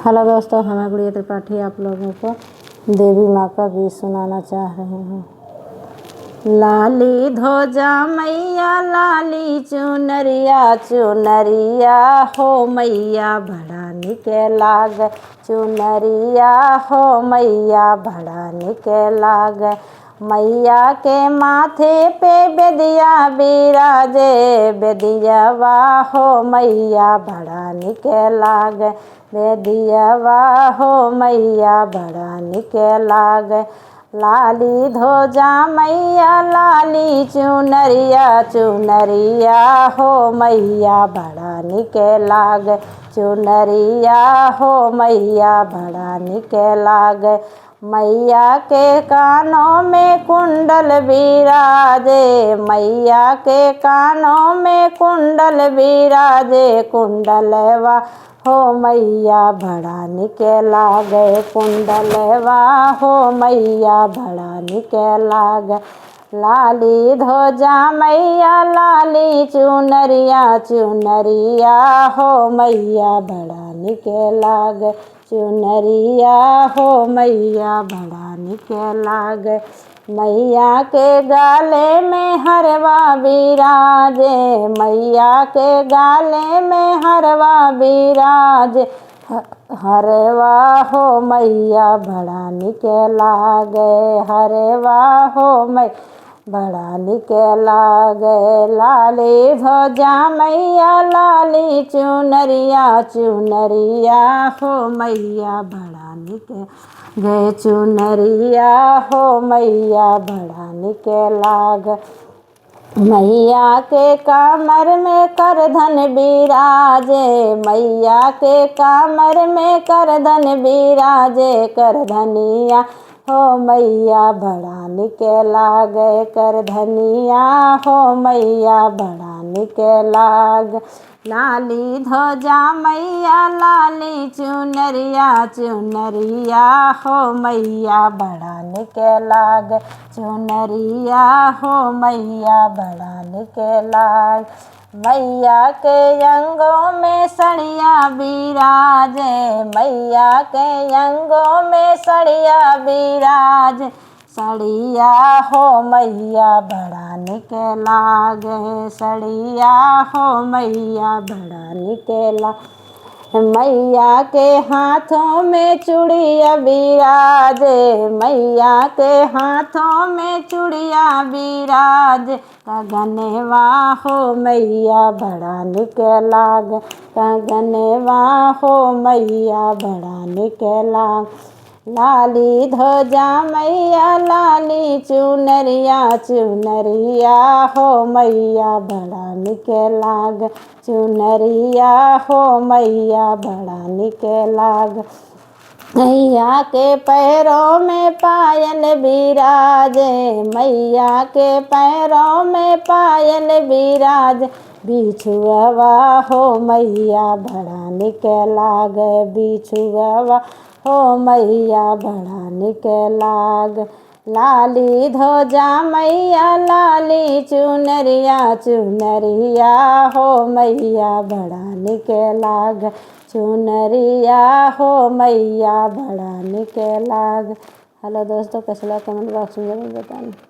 Hello दोस्तों, मैं गुड़िया त्रिपाठी आप लोगों को देवी माँ का गीत सुनाना चाह रहे हैं। लाली ध्वजा मैया लाली चुनरिया चुनरिया हो मैया बड़ा निके लाग चुनरिया हो मैया बड़ा निके लाग। मैया के माथे पे बेदिया बिराजे बेदियावा हो मैया बड़ा निके लाग बेदियावा हो मैया बड़ा निके लाग। लाली ध्वजा मैया लाली चुनरिया चुनरिया हो मैया बड़ा निके लाग चुनरिया हो मैया बड़ा निके लाग। मैया के कानों में कुंडल बिराजे मैया के कानों में कुंडल बिराजे कुंडलवा हो मैया बड़ा निके लागे कुंडलवा हो मैया बड़ा निके लाग। लाली ध्वजा मैया लाली चुनरिया चुनरिया हो मैया बड़ा निके लाग चुनरिया हो मैया बड़ा निके लाग। मैया के गाले में हरवा बिराजे मैया के गाले में हरवा बिराजे हरवा हो मैया बड़ा निके लागे हरवा हो मैया बड़ा निके लागे। लाली ध्वजा मैया लाली चुनरिया चुनरिया हो मैया बड़ा निके गे चुनरिया हो मैया बड़ा निके लाग। मैया के कमर में करधन बिराजे मैया के कमर में करधन बिराजे करधनिया हो मैया बड़ा निके लागे करधनिया हो मैया बड़ा निके लाग। लाली ध्वजा मैया लाली चुनरिया चुनरिया हो मैया बड़ा निके लाग चुनरिया हो मैया बड़ा निके लाग। मैया के अंगों में सड़िया बिराजे मैया के अंगों में सड़िया बिराज सड़िया हो मैया बड़ा निके लागे सड़िया हो मैया बड़ा निके लाग। मैया के हाथों में चूड़िया बिराजे मैया के हाथों में चूड़िया बिराजे गगनवा हो मैया बड़ा निके लाग गगनवा हो मैया बड़ा निके लाग। लाली ध्वजा मैया लाली चुनरिया चुनरिया हो मैया बड़ा निके लाग चुनरिया हो मैया बड़ा निके लाग। मैया के पैरों में पायल बिराजे मैया के पैरों में पायल बिराज बिछुआवा हो मैया बड़ा निके लाग बिछुआवा हो मैया बड़ा निके लाग। लाली ध्वजा मैया लाली चुनरिया चुनरिया हो मैया बड़ा निके लाग चुनरिया हो मैया बड़ा निके लाग। हेलो दोस्तों, कैसा लगा कमेंट बॉक्स में जरूर बताना।